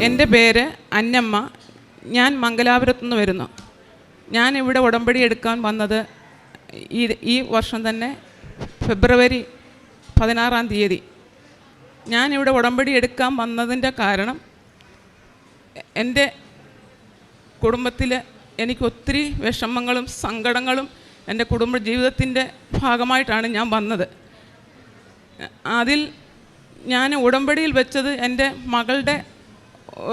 എൻ്റെ പേര് അന്നമ്മ. ഞാൻ മംഗലാപുരത്തുനിന്ന് വരുന്നു. ഞാനിവിടെ ഉടമ്പടി എടുക്കാൻ വന്നത് ഈ വർഷം തന്നെ ഫെബ്രുവരി 16-ാം തീയതി. ഞാനിവിടെ ഉടമ്പടി എടുക്കാൻ വന്നതിൻ്റെ കാരണം എൻ്റെ കുടുംബത്തിൽ എനിക്ക് ഒത്തിരി വിഷമങ്ങളും സങ്കടങ്ങളും എൻ്റെ കുടുംബ ജീവിതത്തിൻ്റെ ഭാഗമായിട്ടാണ് ഞാൻ വന്നത്. അതിൽ ഞാൻ ഉടമ്പടിയിൽ വെച്ചത് എൻ്റെ മകളുടെ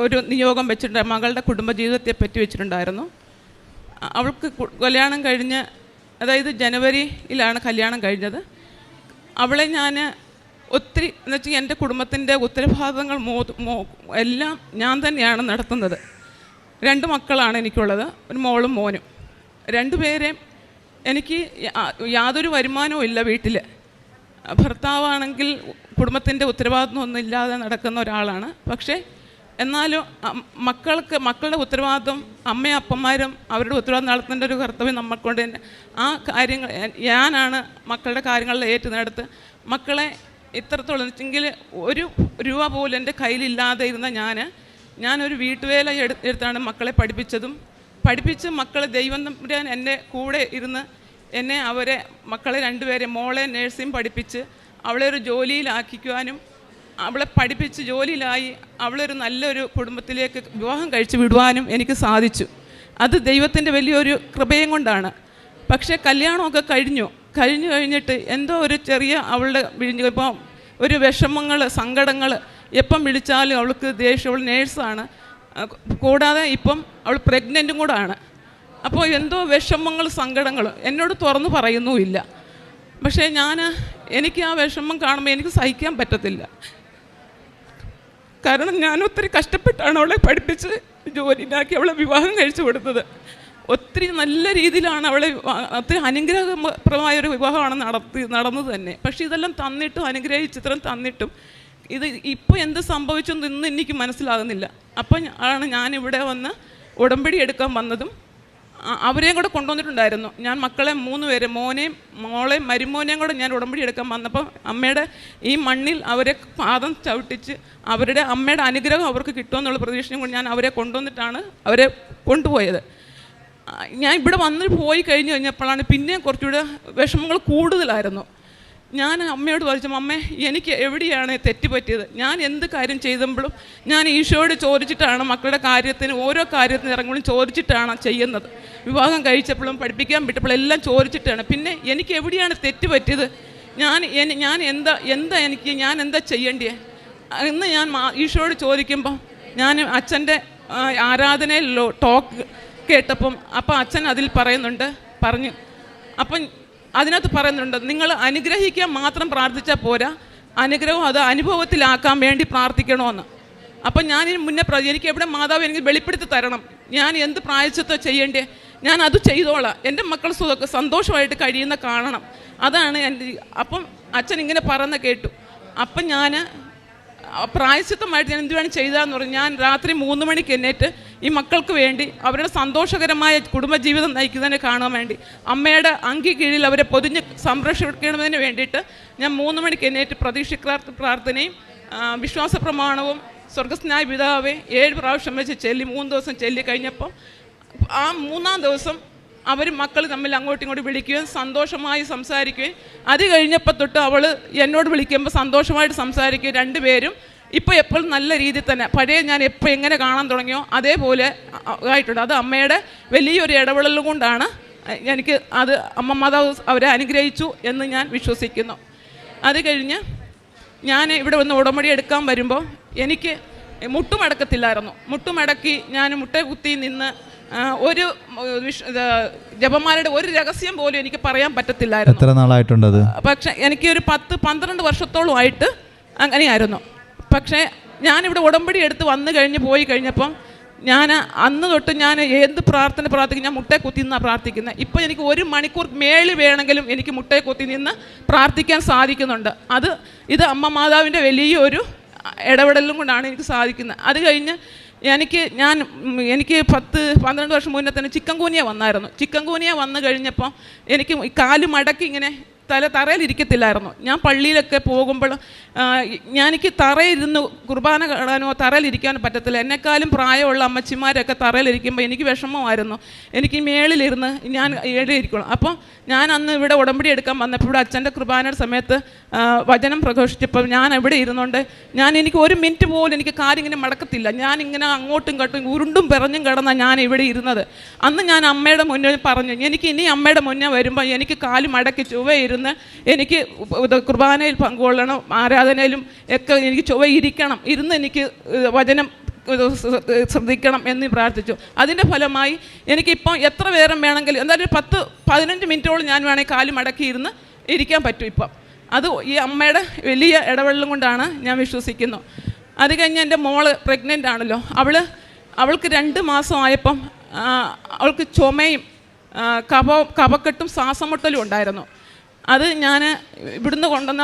ഒരു നിയോഗം വെച്ചിട്ടുണ്ട്. മകളുടെ കുടുംബജീവിതത്തെ പറ്റി വെച്ചിട്ടുണ്ടായിരുന്നു. അവൾക്ക് കല്യാണം കഴിഞ്ഞ്, അതായത് ജനുവരിയിലാണ് കല്യാണം കഴിഞ്ഞത്. അവളെ ഞാൻ ഒത്തിരി എന്ന് വെച്ചാൽ എൻ്റെ കുടുംബത്തിൻ്റെ ഉത്തരവാദിത്തങ്ങൾ എല്ലാം ഞാൻ തന്നെയാണ് നടത്തുന്നത്. 2 മക്കളാണ് എനിക്കുള്ളത്, ഒരു മോളും മോനും. 2 പേരെയും എനിക്ക് യാതൊരു വരുമാനവും ഇല്ല വീട്ടിൽ. ഭർത്താവാണെങ്കിൽ കുടുംബത്തിൻ്റെ ഉത്തരവാദിത്വമൊന്നും ഇല്ലാതെ നടക്കുന്ന ഒരാളാണ്. പക്ഷേ എന്നാലും മക്കളുടെ ഉത്തരവാദിത്വം അമ്മയും അപ്പന്മാരും അവരുടെ ഉത്തരവാദിത്വം നടത്തേണ്ട ഒരു കർത്തവ്യം നമ്മൾക്കൊണ്ട് തന്നെ. ആ കാര്യങ്ങൾ ഞാനാണ് മക്കളുടെ കാര്യങ്ങളിൽ ഏറ്റെടുത്ത് മക്കളെ ഇത്രത്തോളം വെച്ചെങ്കിൽ 1 രൂപ പോലും എൻ്റെ കയ്യിലില്ലാതെ ഇരുന്ന ഞാനൊരു വീട്ടുവേല എടുത്താണ് മക്കളെ പഠിപ്പിച്ച് മക്കളെ ദൈവം തമ്പുരാൻ എൻ്റെ കൂടെ ഇരുന്ന് മക്കളെ 2 പേരെ, മോളെ നഴ്സിംഗ് പഠിപ്പിച്ച് അവളെ ഒരു ജോലിയിലാക്കിക്കുവാനും അവളെ പഠിപ്പിച്ച് ജോലിയിലായി അവളൊരു നല്ലൊരു കുടുംബത്തിലേക്ക് വിവാഹം കഴിച്ച് വിടുവാനും എനിക്ക് സാധിച്ചു. അത് ദൈവത്തിൻ്റെ വലിയൊരു കൃപയും കൊണ്ടാണ്. പക്ഷേ കല്യാണമൊക്കെ കഴിഞ്ഞിട്ട് എന്തോ ഒരു ചെറിയ അവളുടെ ഇപ്പം ഒരു വിഷമങ്ങൾ, സങ്കടങ്ങൾ, എപ്പം വിളിച്ചാലും അവൾക്ക് ദേഷ്യം. അവൾ നേഴ്സാണ്, കൂടാതെ ഇപ്പം അവൾ പ്രഗ്നൻറ്റും കൂടെ ആണ്. അപ്പോൾ എന്തോ വിഷമങ്ങൾ, സങ്കടങ്ങൾ എന്നോട് തുറന്നു പറയുന്നുമില്ല. പക്ഷേ എനിക്ക് ആ വിഷമം കാണുമ്പോൾ എനിക്ക് സഹിക്കാൻ പറ്റത്തില്ല. കാരണം ഞാൻ ഒത്തിരി കഷ്ടപ്പെട്ടാണ് അവളെ പഠിപ്പിച്ച് ജോലിയിലാക്കി അവളെ വിവാഹം കഴിച്ചു കൊടുത്തത്. ഒത്തിരി നല്ല രീതിയിലാണ് ഒത്തിരി അനുഗ്രഹപ്രദമായൊരു വിവാഹമാണ് നടന്നത് തന്നെ. പക്ഷേ ഇതെല്ലാം തന്നിട്ടും, അനുഗ്രഹിച്ചിത്രം തന്നിട്ടും ഇപ്പോൾ എന്ത് സംഭവിച്ചു എന്ന് എനിക്ക് മനസ്സിലാകുന്നില്ല. അപ്പം ഞാനിവിടെ വന്ന് ഉടമ്പടി എടുക്കാൻ വന്നതും അവരെയും കൂടെ കൊണ്ടുവന്നിട്ടുണ്ടായിരുന്നു. ഞാൻ മക്കളെ 3 പേരെ, മോനെയും മോളെയും മരുമോനെയും കൂടെ ഞാൻ ഉടമ്പടി എടുക്കാൻ വന്നപ്പോൾ അമ്മയുടെ ഈ മണ്ണിൽ അവരെ പാദം ചവിട്ടിച്ച് അവരുടെ അമ്മയുടെ അനുഗ്രഹം അവർക്ക് കിട്ടുമെന്നുള്ള പ്രതീക്ഷയും കൊണ്ട് ഞാൻ അവരെ കൊണ്ടുവന്നിട്ടാണ് അവരെ കൊണ്ടുപോയത്. ഞാൻ ഇവിടെ പോയി കഴിഞ്ഞപ്പോഴാണ് പിന്നെയും കുറച്ചുകൂടെ വിഷമങ്ങൾ കൂടുതലായിരുന്നു. ഞാൻ അമ്മയോട് പറഞ്ഞു, അമ്മേ എനിക്ക് എവിടെയാണ് തെറ്റ് പറ്റിയത്? ഞാൻ എന്ത് കാര്യം ചെയ്തപ്പോഴും ഞാൻ ഈശോയോട് ചോദിച്ചിട്ടാണ് മക്കളുടെ കാര്യത്തിന്, ഓരോ കാര്യത്തിന് ഇറങ്ങുമ്പോഴും ചോദിച്ചിട്ടാണ് ചെയ്യുന്നത്. വിവാഹം കഴിച്ചപ്പോഴും പഠിപ്പിക്കാൻ വിട്ടപ്പോഴും എല്ലാം ചോദിച്ചിട്ടാണ്. പിന്നെ എനിക്ക് എവിടെയാണ് തെറ്റ് പറ്റിയത്? ഞാൻ എന്താ ചെയ്യേണ്ടത് എന്ന് ഞാൻ ഈശോയോട് ചോദിക്കുമ്പോൾ ഞാൻ അച്ഛൻ്റെ ആരാധനയിൽ ടോക്ക് കേട്ടപ്പം അച്ഛൻ അതിൽ പറഞ്ഞു. അപ്പം അതിനകത്ത് പറയുന്നുണ്ട്, നിങ്ങൾ അനുഗ്രഹിക്കാൻ മാത്രം പ്രാർത്ഥിച്ചാൽ പോരാ, അനുഗ്രഹം അത് അനുഭവത്തിലാക്കാൻ വേണ്ടി പ്രാർത്ഥിക്കണമെന്ന്. അപ്പം ഞാനിന് മുന്നേ എനിക്ക് എവിടെ മാതാവ് എനിക്ക് വെളിപ്പെടുത്തി തരണം, ഞാൻ എന്ത് പ്രായശ്ചിത്തം ചെയ്യേണ്ടേ, ഞാൻ അത് ചെയ്തോളാം, എൻ്റെ മക്കൾ സന്തോഷമായിട്ട് കഴിയുന്ന കാണണം, അതാണ് എൻ്റെ. അപ്പം അച്ഛൻ ഇങ്ങനെ പറയുന്ന കേട്ടു. അപ്പം ഞാൻ പ്രായശ്ചിത്തമായിട്ട് ഞാൻ എന്ത് വേണം ചെയ്താന്ന് പറഞ്ഞു. ഞാൻ രാത്രി 3 മണിക്ക് എണ്ണീറ്റ് ഈ മക്കൾക്ക് വേണ്ടി അവരുടെ സന്തോഷകരമായ കുടുംബജീവിതം നയിക്കുന്നതിനെ കാണാൻ വേണ്ടി അമ്മയുടെ അങ്കി കീഴിൽ അവരെ പൊതിഞ്ഞ് സംരക്ഷിക്കുന്നതിന് വേണ്ടിയിട്ട് ഞാൻ 3 മണിക്ക് എണ്ണീറ്റ് പ്രതീക്ഷിക്കാത്ത പ്രാർത്ഥനയും വിശ്വാസ പ്രമാണവും സ്വർഗസ്നായ പിതാവേ 7 പ്രാവശ്യം വെച്ച് ചൊല്ലി 3 ദിവസം ചൊല്ലി കഴിഞ്ഞപ്പം ആ 3-ാം ദിവസം മക്കൾ തമ്മിൽ അങ്ങോട്ടും ഇങ്ങോട്ടും വിളിക്കുകയും സന്തോഷമായി സംസാരിക്കുകയും, അത് കഴിഞ്ഞപ്പോൾ തൊട്ട് അവൾ എന്നോട് വിളിക്കുമ്പോൾ സന്തോഷമായിട്ട് സംസാരിക്കുകയും 2 പേരും ഇപ്പോൾ എപ്പോഴും നല്ല രീതിയിൽ തന്നെ പഴയ ഞാൻ എപ്പോൾ എങ്ങനെ കാണാൻ തുടങ്ങിയോ അതേപോലെ ആയിട്ടുണ്ട്. അത് അമ്മയുടെ വലിയൊരു ഇടപെടലും കൊണ്ടാണ് എനിക്ക് അത് അമ്മ മാതാവ് അവരെ അനുഗ്രഹിച്ചു എന്ന് ഞാൻ വിശ്വസിക്കുന്നു. അത് കഴിഞ്ഞ് ഞാൻ ഇവിടെ വന്ന് ഉടമ്പടി എടുക്കാൻ വരുമ്പോൾ എനിക്ക് മുട്ടുമടക്കത്തില്ലായിരുന്നു. മുട്ടുമടക്കി ഞാൻ മുട്ടകുത്തി നിന്ന് ഒരു ജപമാലയുടെ ഒരു രഹസ്യം പോലും എനിക്ക് പറയാൻ പറ്റത്തില്ലായിരുന്നു. എത്ര നാളായിട്ടുണ്ടത്? പക്ഷേ എനിക്ക് ഒരു 10-12 വർഷത്തോളമായിട്ട് അങ്ങനെയായിരുന്നു. പക്ഷേ ഞാനിവിടെ ഉടമ്പടി എടുത്ത് പോയി കഴിഞ്ഞപ്പം ഞാൻ അന്ന് തൊട്ട് ഞാൻ എന്ത് പ്രാർത്ഥിക്കും, ഞാൻ മുട്ടയെ കുത്തി നിന്നാണ് പ്രാർത്ഥിക്കുന്നത്. ഇപ്പോൾ എനിക്ക് 1 മണിക്കൂർ മേളിൽ വേണമെങ്കിലും എനിക്ക് മുട്ടയെ കുത്തി നിന്ന് പ്രാർത്ഥിക്കാൻ സാധിക്കുന്നുണ്ട്. ഇത് അമ്മ മാതാവിൻ്റെ വലിയൊരു ഇടപെടലും കൊണ്ടാണ് എനിക്ക് സാധിക്കുന്നത്. അത് കഴിഞ്ഞ് എനിക്ക് 10-12 വർഷം മുന്നേ തന്നെ ചിക്കൻ ഗുനിയ വന്നായിരുന്നു. ചിക്കൻ ഗുനിയ വന്നു കഴിഞ്ഞപ്പോൾ എനിക്ക് കാല് മടക്കി ഇങ്ങനെ തറയിലിരിക്കത്തില്ലായിരുന്നു. ഞാൻ പള്ളിയിലൊക്കെ പോകുമ്പോൾ എനിക്ക് തറയിരുന്ന് കുർബാന കാണാനോ തറയിലിരിക്കാനോ പറ്റത്തില്ല. എന്നെക്കാളും പ്രായമുള്ള അമ്മച്ചിമാരൊക്കെ തറയിലിരിക്കുമ്പോൾ എനിക്ക് വിഷമമായിരുന്നു. എനിക്ക് മേളിലിരുന്ന് ഞാൻ ഇരിക്കണം. അപ്പോൾ ഞാൻ അന്ന് ഇവിടെ ഉടമ്പടി എടുക്കാൻ വന്നപ്പോൾ ഇവിടെ അച്ഛൻ്റെ കുർബാനയുടെ സമയത്ത് വചനം പ്രഘോഷിച്ചപ്പോൾ ഞാൻ ഇവിടെ ഇരുന്നുകൊണ്ട് എനിക്ക് ഒരു മിനിറ്റ് പോലും എനിക്ക് കാലിങ്ങനെ മടക്കത്തില്ല. ഞാനിങ്ങനെ അങ്ങോട്ടും ഇങ്ങോട്ടും ഉരുണ്ടും പിറഞ്ഞും കിടന്നാണ് ഞാൻ ഇവിടെ ഇരുന്നത്. അന്ന് ഞാൻ അമ്മയുടെ മുന്നിൽ പറഞ്ഞു, എനിക്ക് ഇനി അമ്മയുടെ മുന്നേ വരുമ്പോൾ എനിക്ക് കാല് മടക്കി ചുവയിരുന്ന് എനിക്ക് കുർബാനയിൽ പങ്കുകൊള്ളണം, ആരാധനയിലും ഒക്കെ എനിക്ക് ചുവയിരിക്കണം, ഇരുന്ന് എനിക്ക് വചനം ശ്രദ്ധിക്കണം എന്ന് പ്രാർത്ഥിച്ചു. അതിൻ്റെ ഫലമായി എനിക്കിപ്പം എത്ര നേരം വേണമെങ്കിലും എന്തായാലും 10-15 മിനിറ്റോളം ഞാൻ വേണമെങ്കിൽ കാല് മടക്കിയിരുന്ന് ഇരിക്കാൻ പറ്റും ഇപ്പം. അത് ഈ അമ്മയുടെ വലിയ ഇടപെടലും കൊണ്ടാണ് ഞാൻ വിശ്വസിക്കുന്നു. അത് കഴിഞ്ഞ് എൻ്റെ മോള് പ്രഗ്നൻ്റ് ആണല്ലോ. അവൾക്ക് 2 മാസമായപ്പം അവൾക്ക് ചുമയും കഫക്കെട്ടും ശ്വാസമുട്ടലും ഉണ്ടായിരുന്നു. അത് ഞാൻ ഇവിടുന്ന് കൊണ്ടുവന്ന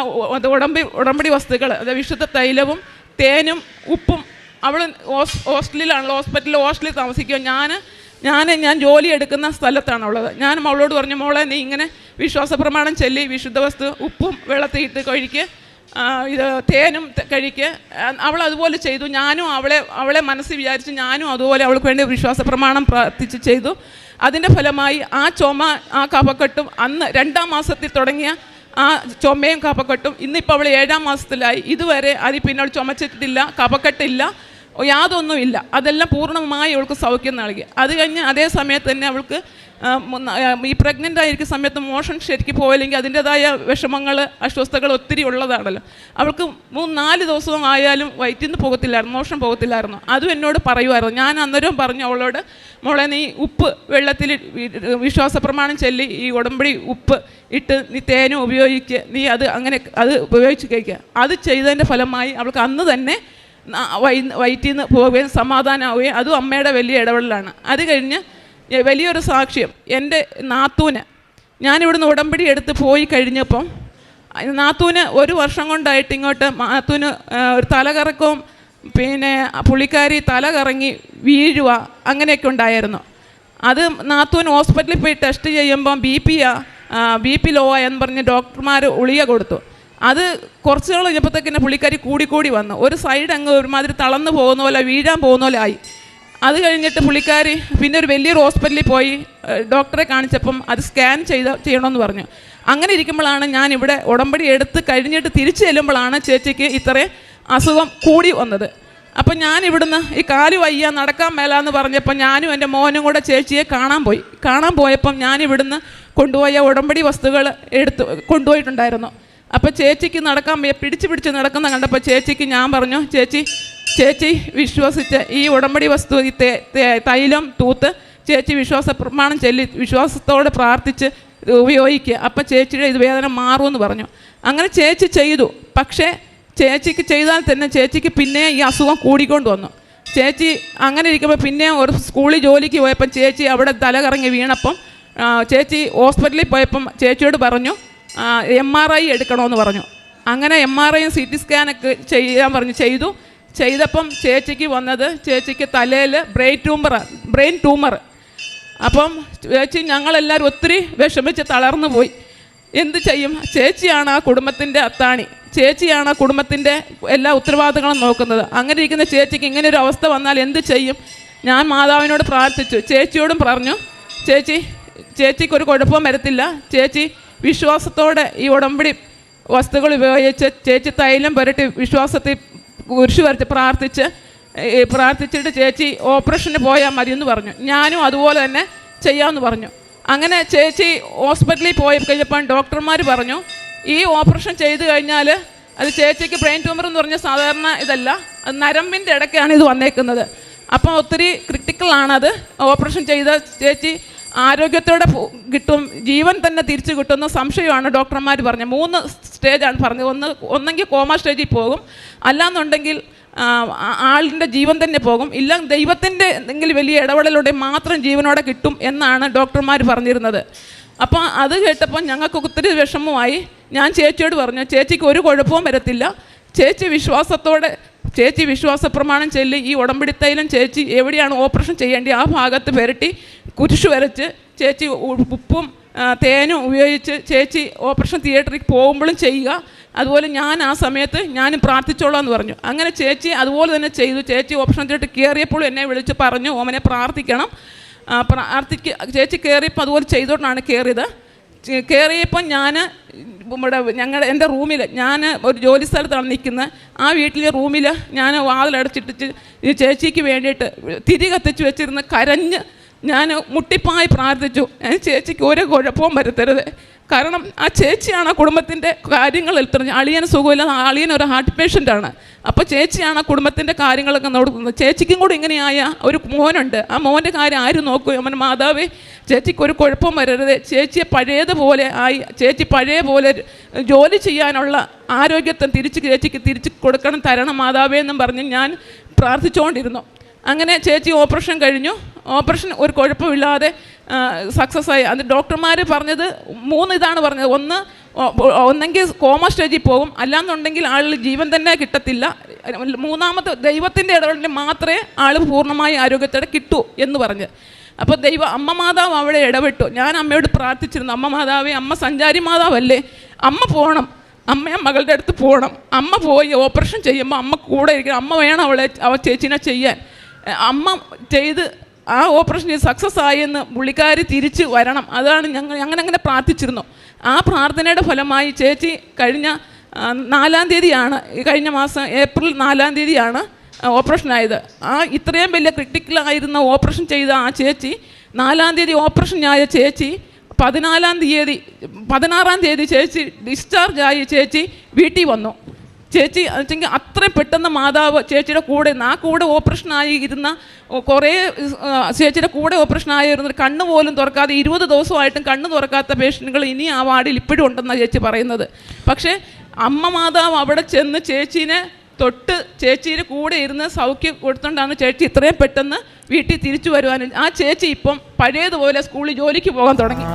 ഉടമ്പടി വസ്തുക്കൾ, അതായത് വിശുദ്ധ തൈലവും തേനും ഉപ്പും, അവൾ ഹോസ്റ്റലിൽ താമസിക്കുക. ഞാൻ ജോലി എടുക്കുന്ന സ്ഥലത്താണുള്ളത്. ഞാൻ അവളോട് പറഞ്ഞു, മോളെ നീ ഇങ്ങനെ വിശ്വാസ പ്രമാണം ചൊല്ലി വിശുദ്ധ വസ്തു ഉപ്പും വെള്ളത്തിയിട്ട് കഴിക്കുക, ഇത് തേനും കഴിക്കുക. അവൾ അതുപോലെ ചെയ്തു. ഞാനും അവളെ മനസ്സിൽ വിചാരിച്ച് ഞാനും അതുപോലെ അവൾക്ക് വേണ്ടി വിശ്വാസ പ്രമാണം പ്രാർത്ഥിച്ച് ചെയ്തു. അതിൻ്റെ ഫലമായി ആ ചുമ, ആ കഫക്കെട്ടും അന്ന് 2-ാം മാസത്തിൽ തുടങ്ങിയ ആ ചുമയും കഫക്കെട്ടും ഇന്നിപ്പോൾ അവൾ 7-ാം മാസത്തിലായി. ഇതുവരെ അതിൽ പിന്നെ അവൾ ചുമച്ചിട്ടില്ല, കഫക്കെട്ടില്ല, യാതൊന്നുമില്ല. അതെല്ലാം പൂർണ്ണമായി അവൾക്ക് സൗഖ്യം നൽകി. അത് കഴിഞ്ഞ് അതേ സമയത്ത് തന്നെ അവൾക്ക് ഈ പ്രഗ്നൻ്റ് ആയിരിക്കുന്ന സമയത്ത് മോഷൻ ശരിക്കും പോയില്ലെങ്കിൽ അതിൻ്റെതായ വിഷമങ്ങൾ, അസ്വസ്ഥതകൾ ഒത്തിരി ഉള്ളതാണല്ലോ. അവൾക്ക് 3-4 ദിവസവും ആയാലും വയറ്റിൽ നിന്ന് പോകത്തില്ലായിരുന്നു, മോഷൻ പോകത്തില്ലായിരുന്നു. അതും എന്നോട് പറയുമായിരുന്നു. ഞാൻ അന്നേരവും പറഞ്ഞു അവളോട്, മോളെ നീ ഉപ്പ് വെള്ളത്തിൽ വിശ്വാസ പ്രമാണം ചൊല്ലി ഈ ഉടമ്പടി ഉപ്പ് ഇട്ട് നീ തേനും ഉപയോഗിക്കുക, നീ അത് ഉപയോഗിച്ച് കഴിക്കുക. അത് ചെയ്തതിൻ്റെ ഫലമായി അവൾക്ക് അന്ന് തന്നെ വയറ്റിൽ നിന്ന് പോവുകയും സമാധാനമാവുകയും, അതും അമ്മയുടെ വലിയ ഇടപെടലാണ്. അത് കഴിഞ്ഞ് വലിയൊരു സാക്ഷ്യം, എൻ്റെ നാത്തൂന് ഞാനിവിടുന്ന് ഉടമ്പടി എടുത്ത് പോയി കഴിഞ്ഞപ്പം നാത്തൂന് 1 വർഷം കൊണ്ടായിട്ട് ഇങ്ങോട്ട് നാത്തൂന് ഒരു തലകറക്കവും, പിന്നെ പുള്ളിക്കാരി തല കറങ്ങി വീഴുക അങ്ങനെയൊക്കെ ഉണ്ടായിരുന്നു. അത് നാത്തൂന് ഹോസ്പിറ്റലിൽ പോയി ടെസ്റ്റ് ചെയ്യുമ്പം ബി പി ലോ എന്ന് പറഞ്ഞ് ഡോക്ടർമാർ ഗുളിക കൊടുത്തു. അത് കുറച്ച് നാൾ കഴിഞ്ഞപ്പോഴത്തേക്കിനെ പുള്ളിക്കാരി കൂടി വന്നു. ഒരു സൈഡ് അങ്ങ് ഒരുമാതിരി തളർന്നു പോകുന്ന പോലെ, വീഴാൻ പോകുന്ന പോലെ ആയി. അത് കഴിഞ്ഞിട്ട് പുള്ളിക്കാരി പിന്നെ ഒരു വലിയൊരു ഹോസ്പിറ്റലിൽ പോയി ഡോക്ടറെ കാണിച്ചപ്പം അത് സ്കാൻ ചെയ്യണമെന്ന് പറഞ്ഞു. അങ്ങനെ ഇരിക്കുമ്പോഴാണ് ഞാൻ ഇവിടെ ഉടമ്പടി എടുത്ത് കഴിഞ്ഞിട്ട് തിരിച്ചു ചെല്ലുമ്പോഴാണ് ചേച്ചിക്ക് ഇത്രയും അസുഖം കൂടി വന്നത്. അപ്പം ഞാൻ ഇവിടുന്ന് ഈ കാല് വയ്യ, നടക്കാൻ മേലാന്ന് പറഞ്ഞപ്പോൾ ഞാനും എൻ്റെ മോനും കൂടെ ചേച്ചിയെ കാണാൻ പോയപ്പം ഞാനിവിടുന്ന് കൊണ്ടുപോയ ഉടമ്പടി വസ്തുക്കൾ കൊണ്ടുപോയിട്ടുണ്ടായിരുന്നു. അപ്പോൾ ചേച്ചിക്ക് നടക്കാൻ പിടിച്ച് നടക്കുന്ന കണ്ടപ്പോൾ ചേച്ചിക്ക് ഞാൻ പറഞ്ഞു, ചേച്ചി വിശ്വസിച്ച് ഈ ഉടമ്പടി വസ്തു ഈ തൈലം തൂത്ത് ചേച്ചി വിശ്വാസ പ്രമാണം ചൊല്ലി വിശ്വാസത്തോടെ പ്രാർത്ഥിച്ച് ഉപയോഗിക്കുക, അപ്പം ചേച്ചിയുടെ ഇത് വേദന മാറുമെന്ന് പറഞ്ഞു. അങ്ങനെ ചേച്ചി ചെയ്തു. പക്ഷേ ചേച്ചിക്ക് ചെയ്താൽ തന്നെ ചേച്ചിക്ക് പിന്നെ ഈ അസുഖം കൂടിക്കൊണ്ട് വന്നു. ചേച്ചി അങ്ങനെ ഇരിക്കുമ്പോൾ പിന്നെ ഒരു സ്കൂളിൽ ജോലിക്ക് പോയപ്പം ചേച്ചി അവിടെ തല കറങ്ങി വീണപ്പം ചേച്ചി ഹോസ്പിറ്റലിൽ പോയപ്പം ചേച്ചിയോട് പറഞ്ഞു MRI എടുക്കണമെന്ന് പറഞ്ഞു. അങ്ങനെ MRIയും CT സ്കാനൊക്കെ ചെയ്യാൻ പറഞ്ഞു. ചെയ്തപ്പം ചേച്ചിക്ക് വന്നത്, ചേച്ചിക്ക് തലയിൽ ബ്രെയിൻ ട്യൂമർ. അപ്പം ചേച്ചി ഞങ്ങളെല്ലാവരും ഒത്തിരി വിഷമിച്ച് തളർന്നു പോയി. എന്ത് ചെയ്യും? ചേച്ചിയാണ് ആ കുടുംബത്തിൻ്റെ അത്താണി, ചേച്ചിയാണ് ആ കുടുംബത്തിൻ്റെ എല്ലാ ഉത്തരവാദിത്തങ്ങളും നോക്കുന്നത്. അങ്ങനെ ഇരിക്കുന്ന ചേച്ചിക്ക് ഇങ്ങനെ ഒരു അവസ്ഥ വന്നാൽ എന്ത് ചെയ്യും? ഞാൻ മാതാവിനോട് പ്രാർത്ഥിച്ചു, ചേച്ചിയോടും പറഞ്ഞു, ചേച്ചിക്കൊരു കുഴപ്പവും വരത്തില്ല, ചേച്ചി വിശ്വാസത്തോടെ ഈ ഉടമ്പടി വസ്തുക്കൾ ഉപയോഗിച്ച് ചേച്ചി തൈലം പുരട്ടി വിശ്വാസത്തിൽ കുരിശ് വരച്ച് പ്രാർത്ഥിച്ചിട്ട് ചേച്ചി ഓപ്പറേഷന് പോയാൽ മതിയെന്ന് പറഞ്ഞു. ഞാനും അതുപോലെ തന്നെ ചെയ്യാമെന്ന് പറഞ്ഞു. അങ്ങനെ ചേച്ചി ഹോസ്പിറ്റലിൽ പോയി കഴിഞ്ഞപ്പോൾ ഡോക്ടർമാർ പറഞ്ഞു, ഈ ഓപ്പറേഷൻ ചെയ്ത് കഴിഞ്ഞാൽ അത് ചേച്ചിക്ക് ബ്രെയിൻ ട്യൂമർ എന്ന് പറഞ്ഞാൽ സാധാരണ ഇതല്ല, അത് നരമ്പിൻ്റെ ഇടയ്ക്കാണ് ഇത് വന്നേക്കുന്നത്. അപ്പം ഒത്തിരി ക്രിട്ടിക്കലാണത്. ഓപ്പറേഷൻ ചെയ്ത ചേച്ചി ആരോഗ്യത്തോടെ കിട്ടും, ജീവൻ തന്നെ തിരിച്ചു കിട്ടുന്ന സംശയമാണ് ഡോക്ടർമാർ പറഞ്ഞത്. 3 സ്റ്റേജാണ് പറഞ്ഞത്. ഒന്നെങ്കിൽ കോമ സ്റ്റേജിൽ പോകും, അല്ലാന്നുണ്ടെങ്കിൽ ആളിൻ്റെ ജീവൻ തന്നെ പോകും, ഇല്ല ദൈവത്തിൻ്റെ എന്തെങ്കിലും വലിയ ഇടപെടലോടെ മാത്രം ജീവനോടെ കിട്ടും എന്നാണ് ഡോക്ടർമാർ പറഞ്ഞിരുന്നത്. അപ്പോൾ അത് കേട്ടപ്പോൾ ഞങ്ങൾക്ക് ഒത്തിരി വിഷമമായി. ഞാൻ ചേച്ചിയോട് പറഞ്ഞു, ചേച്ചിക്ക് ഒരു കുഴപ്പവും വരത്തില്ല, ചേച്ചി വിശ്വാസ പ്രമാണം ചൊല്ലി ഈ ഉടമ്പടിത്തൈലം ചേച്ചി എവിടെയാണ് ഓപ്പറേഷൻ ചെയ്യേണ്ടി ആ ഭാഗത്ത് പുരട്ടി കുരിശ് വരച്ച് ചേച്ചി ഉപ്പും തേനും ഉപയോഗിച്ച് ചേച്ചി ഓപ്പറേഷൻ തിയേറ്ററിൽ പോകുമ്പോഴും ചെയ്യുക, അതുപോലെ ഞാൻ ആ സമയത്ത് ഞാനും പ്രാർത്ഥിച്ചോളാം എന്ന് പറഞ്ഞു. അങ്ങനെ ചേച്ചി അതുപോലെ തന്നെ ചെയ്തു. ചേച്ചി ഓപ്പറേഷൻ തിയേറ്ററിൽ കയറിയപ്പോഴും എന്നെ വിളിച്ച് പറഞ്ഞു ഓമനെ പ്രാർത്ഥിക്കണം. ചേച്ചി കയറിയപ്പോൾ അതുപോലെ ചെയ്തോണ്ടാണ് കയറിയത്. കയറിയപ്പോൾ ഞാൻ എൻ്റെ റൂമിൽ, ഞാൻ ഒരു ജോലി സ്ഥലത്താണ് നിൽക്കുന്നത്, ആ വീട്ടിലെ റൂമിൽ ഞാൻ വാതിലടച്ചിട്ടിട്ട് ഈ ചേച്ചിക്ക് വേണ്ടിയിട്ട് തിരി കത്തിച്ച് വെച്ചിരുന്ന് കരഞ്ഞ് ഞാൻ മുട്ടിപ്പായി പ്രാർത്ഥിച്ചു. ചേച്ചിക്ക് ഒരു കുഴപ്പവും വരുത്തരുത്. കാരണം ആ ചേച്ചിയാണ് ആ കുടുംബത്തിൻ്റെ കാര്യങ്ങൾ എത്തുന്നത്. അളിയന് സുഖമില്ല, അളിയൻ ഒരു ഹാർട്ട് പേഷ്യൻ്റാണ്. അപ്പോൾ ചേച്ചിയാണ് ആ കുടുംബത്തിൻ്റെ കാര്യങ്ങളൊക്കെ നോക്കുന്നത്. ചേച്ചിക്കും കൂടി ഇങ്ങനെയായ ഒരു മോനുണ്ട്. ആ മോൻ്റെ കാര്യം ആരും നോക്കും? അവൻ മാതാവേ ചേച്ചിക്ക് ഒരു കുഴപ്പം വരരുത്, ചേച്ചിയെ പഴയതുപോലെ ആയി, ചേച്ചി പഴയ പോലെ ജോലി ചെയ്യാനുള്ള ആരോഗ്യത്തെ ചേച്ചിക്ക് തിരിച്ച് കൊടുക്കണം, തരണം മാതാവേ എന്നും പറഞ്ഞ് ഞാൻ പ്രാർത്ഥിച്ചുകൊണ്ടിരുന്നു. അങ്ങനെ ചേച്ചി ഓപ്പറേഷൻ കഴിഞ്ഞു. ഓപ്പറേഷൻ ഒരു കുഴപ്പമില്ലാതെ സക്സസ് ആയി. അത് ഡോക്ടർമാർ പറഞ്ഞത് 3 ഇതാണ് പറഞ്ഞത്. ഒന്നെങ്കിൽ കോമ സ്റ്റേജിൽ പോകും, അല്ലാന്നുണ്ടെങ്കിൽ ആളിൽ ജീവൻ തന്നെ കിട്ടത്തില്ല. 3ാമത്തെ ദൈവത്തിൻ്റെ ഇടപെടലിൽ മാത്രമേ ആൾ പൂർണ്ണമായി ആരോഗ്യത്തോടെ കിട്ടൂ എന്ന് പറഞ്ഞ്. അപ്പോൾ അമ്മ മാതാവ് അവിടെ ഇടപെട്ടു. ഞാൻ അമ്മയോട് പ്രാർത്ഥിച്ചിരുന്നു, അമ്മ മാതാവേ, അമ്മ സഞ്ചാരി മാതാവല്ലേ, അമ്മ പോകണം, അമ്മയെ മകളുടെ അടുത്ത് പോകണം. അമ്മ പോയി ഓപ്പറേഷൻ ചെയ്യുമ്പോൾ അമ്മ കൂടെ ഇരിക്കണം, അമ്മ വേണം അവൾ ചേച്ചീനെ ചെയ്യാൻ. അമ്മ ചെയ്ത് ആ ഓപ്പറേഷൻ സക്സസ് ആയെന്ന് പുള്ളിക്കാരി തിരിച്ച് വരണം. അതാണ് അങ്ങനെ പ്രാർത്ഥിച്ചിരുന്നു. ആ പ്രാർത്ഥനയുടെ ഫലമായി ചേച്ചി കഴിഞ്ഞ 4-ാം തീയതിയാണ്, കഴിഞ്ഞ മാസം ഏപ്രിൽ 4-ാം തീയതിയാണ് ഓപ്പറേഷനായത്. ഇത്രയും വലിയ ക്രിട്ടിക്കലായിരുന്ന ഓപ്പറേഷൻ ചെയ്ത ആ ചേച്ചി 4-ാം തീയതി ഓപ്പറേഷൻ ആയ ചേച്ചി 16-ാം തീയതി ചേച്ചി ഡിസ്ചാർജായി ചേച്ചി വീട്ടിൽ വന്നു. ചേച്ചി വെച്ചെങ്കിൽ അത്രയും പെട്ടെന്ന് മാതാവ് ചേച്ചിയുടെ കൂടെ ഓപ്പറേഷനായി ഇരുന്ന കുറേ ചേച്ചിയുടെ കൂടെ ഓപ്പറേഷനായിരുന്ന കണ്ണ് പോലും തുറക്കാതെ 20 ദിവസമായിട്ടും കണ്ണ് തുറക്കാത്ത പേഷ്യൻറ്റുകൾ ഇനി ആ വാർഡിൽ ഇപ്പോഴും ഉണ്ടെന്നാണ് ചേച്ചി പറയുന്നത്. പക്ഷേ അമ്മ മാതാവ് അവിടെ ചെന്ന് ചേച്ചീനെ തൊട്ട് ചേച്ചിയുടെ കൂടെ ഇരുന്ന് സൗഖ്യം കൊടുത്തുകൊണ്ടാണ് ചേച്ചി ഇത്രയും പെട്ടെന്ന് വീട്ടിൽ തിരിച്ചു വരുവാനും. ആ ചേച്ചി ഇപ്പം പഴയതുപോലെ സ്കൂളിൽ ജോലിക്ക് പോകാൻ തുടങ്ങി.